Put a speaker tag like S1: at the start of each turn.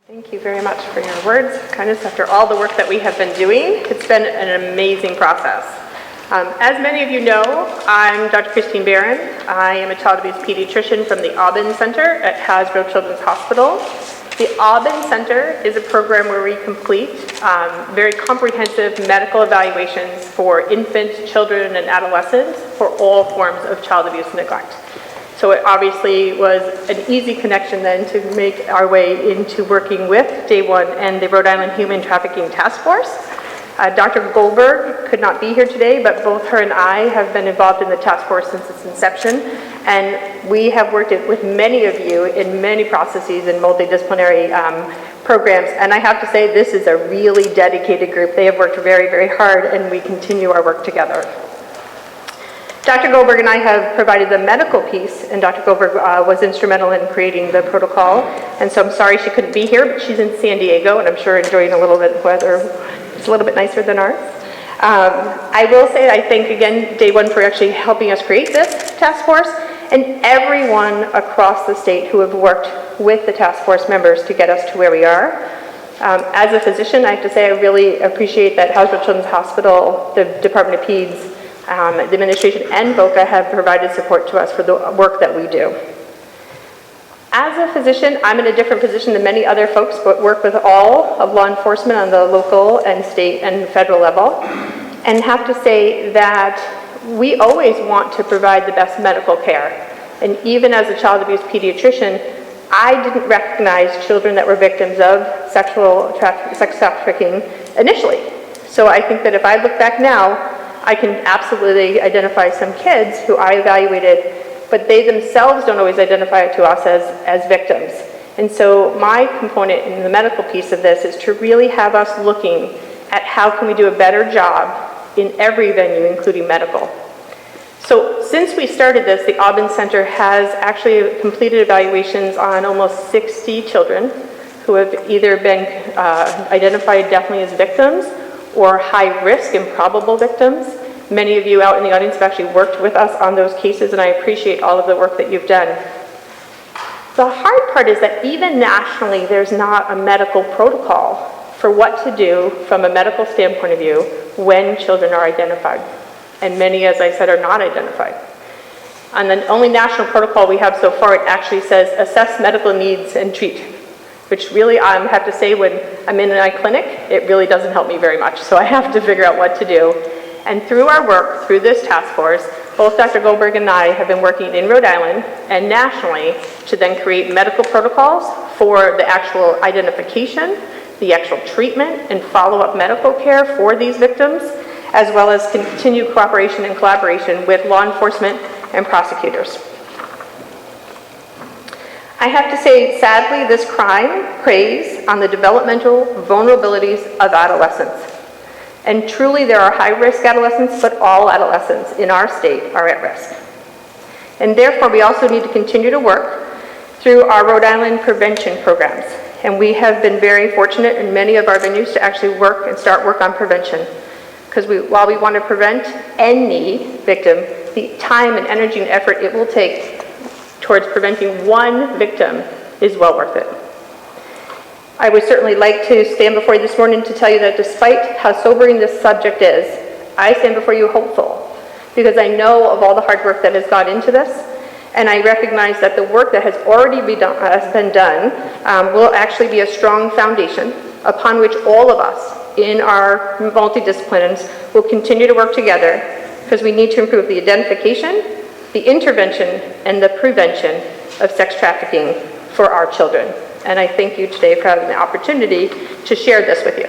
S1: Thank you very much for your words, kindness, after all the work that we have been doing. It's been an amazing process. As many of you know, I'm Dr. Christine Barron. I am a child abuse pediatrician from the Aubin Center at Hasbro Children's Hospital. The Aubin Center is a program where we complete very comprehensive medical evaluations for infants, children, and adolescents for all forms of child abuse and neglect. So it obviously was an easy connection then to make our way into working with Day One and the Rhode Island Human Trafficking Task Force. Dr. Goldberg could not be here today, but both her and I have been involved in the task force since its inception, and we have worked with many of you in many processes and multidisciplinary programs, and I have to say this is a really dedicated group. They have worked very, very hard, and we continue our work together. Dr. Goldberg and I have provided the medical piece, and Dr. Goldberg was instrumental in creating the protocol, and so I'm sorry she couldn't be here, but she's in San Diego, and I'm sure enjoying a little bit of weather. It's a little bit nicer than ours. I will say I thank again Day One for actually helping us create this task force, and everyone across the state who have worked with the task force members to get us to where we are. As a physician, I have to say I really appreciate that Hasbro Children's Hospital, the Department of Peds, the administration, and VOCA have provided support to us for the work that we do. As a physician, I'm in a different position than many other folks, but work with all of law enforcement on the local and state and federal level, and have to say that we always want to provide the best medical care. And even as a child abuse pediatrician, I didn't recognize children that were victims of sex trafficking initially. So I think that if I look back now, I can absolutely identify some kids who I evaluated, but they themselves don't always identify to us as victims. And so my component in the medical piece of this is to really have us looking at how can we do a better job in every venue, including medical. So since we started this, the Aubin Center has actually completed evaluations on almost 60 children who have either been identified definitely as victims or high risk and probable victims. Many of you out in the audience have actually worked with us on those cases, and I appreciate all of the work that you've done. The hard part is that even nationally, there's not a medical protocol for what to do from a medical standpoint of view when children are identified. And many, as I said, are not identified. And the only national protocol we have so far, it actually says assess medical needs and treat, which really I have to say when I'm in my clinic, it really doesn't help me very much. So I have to figure out what to do. And through our work, through this task force, both Dr. Goldberg and I have been working in Rhode Island and nationally to then create medical protocols for the actual identification, the actual treatment, and follow-up medical care for these victims, as well as continued cooperation and collaboration with law enforcement and prosecutors. I have to say, sadly, this crime preys on the developmental vulnerabilities of adolescents. And truly, there are high-risk adolescents, but all adolescents in our state are at risk. And therefore, we also need to continue to work through our Rhode Island prevention programs. And we have been very fortunate in many of our venues to actually work and start work on prevention. Because while we want to prevent any victim, the time and energy and effort it will take towards preventing one victim is well worth it. I would certainly like to stand before you this morning to tell you that despite how sobering this subject is, I stand before you hopeful, because I know of all the hard work that has gone into this, and I recognize that the work that has already been done will actually be a strong foundation upon which all of us in our multidisciplines will continue to work together, because we need to improve the identification, the intervention, and the prevention of sex trafficking for our children. And I thank you today for having the opportunity to share this with you.